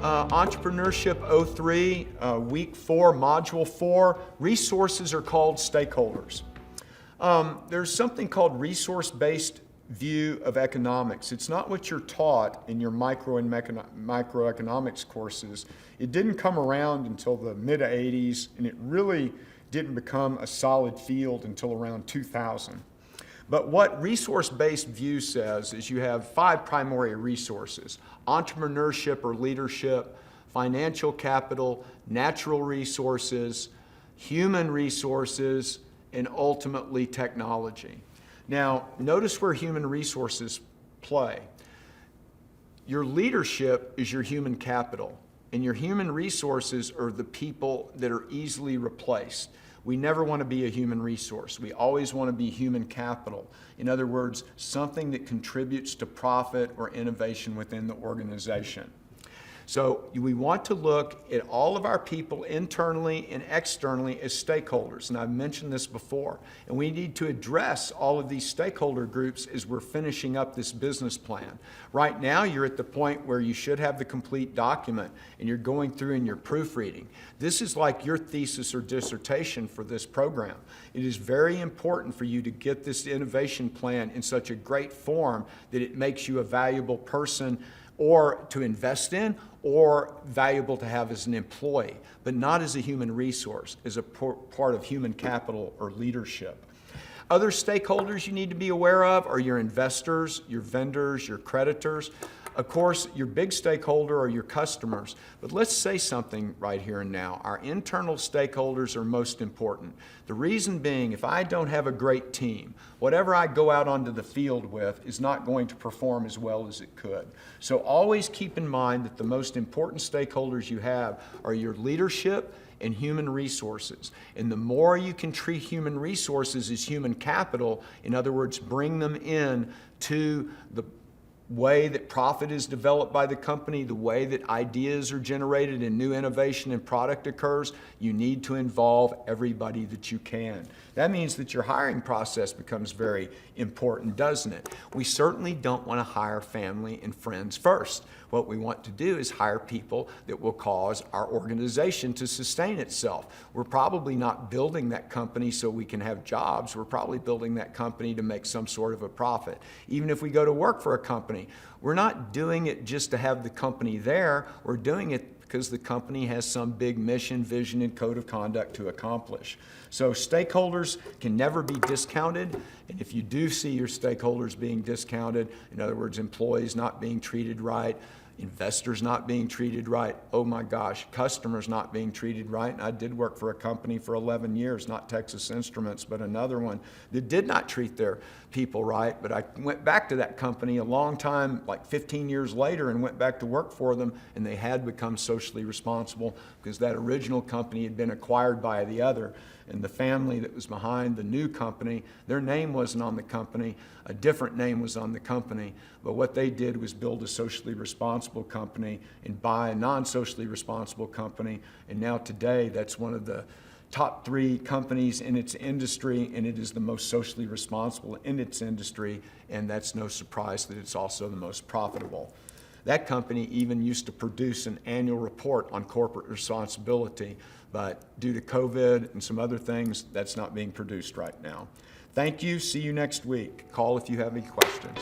Entrepreneurship 03, week 4, module 4, resources are called stakeholders. There's something called resource-based view of economics. It's not what you're taught in your microeconomics courses. It didn't come around until the mid-80s, and it really didn't become a solid field until around 2000. But what resource-based view says is you have 5 primary resources: entrepreneurship or leadership, financial capital, natural resources, human resources, and ultimately technology. Now, notice where human resources play. Your leadership is your human capital, and your human resources are the people that are easily replaced. We never want to be a human resource. We always want to be human capital. In other words, something that contributes to profit or innovation within the organization. So we want to look at all of our people internally and externally as stakeholders, and I've mentioned this before. And we need to address all of these stakeholder groups as we're finishing up this business plan. Right now, you're at the point where you should have the complete document, and you're going through and you're proofreading. This is like your thesis or dissertation for this program. It is very important for you to get this innovation plan in such a great form that it makes you a valuable person or to invest in, or valuable to have as an employee, but not as a human resource, as a part of human capital or leadership. Other stakeholders you need to be aware of are your investors, your vendors, your creditors. Of course, your big stakeholder are your customers, but let's say something right here and now. Our internal stakeholders are most important. The reason being, if I don't have a great team, whatever I go out onto the field with is not going to perform as well as it could. So always keep in mind that the most important stakeholders you have are your leadership and human resources. And the more you can treat human resources as human capital, in other words, bring them in to the way that profit is developed by the company, the way that ideas are generated and new innovation and product occurs, you need to involve everybody that you can. That means that your hiring process becomes very important, doesn't it? We certainly don't want to hire family and friends first. What we want to do is hire people that will cause our organization to sustain itself. We're probably not building that company so we can have jobs. We're probably building that company to make some sort of a profit. Even if we go to work for a company, we're not doing it just to have the company there. We're doing it because the company has some big mission, vision, and code of conduct to accomplish. So stakeholders can never be discounted. And if you do see your stakeholders being discounted, in other words, employees not being treated right, investors not being treated right, oh my gosh, customers not being treated right. And I did work for a company for 11 years, not Texas Instruments, but another one that did not treat their people right. But I went back to that company a long time, like 15 years later, and went back to work for them, and they had become socially responsible because that original company had been acquired by the other. And the family that was behind the new company, their name wasn't on the company, a different name was on the company. But what they did was build a socially responsible company and buy a non-socially responsible company. And now today, that's one of the top 3 companies in its industry, and it is the most socially responsible in its industry. And that's no surprise that it's also the most profitable. That company even used to produce an annual report on corporate responsibility, but due to COVID and some other things, that's not being produced right now. Thank you. See you next week. Call if you have any questions.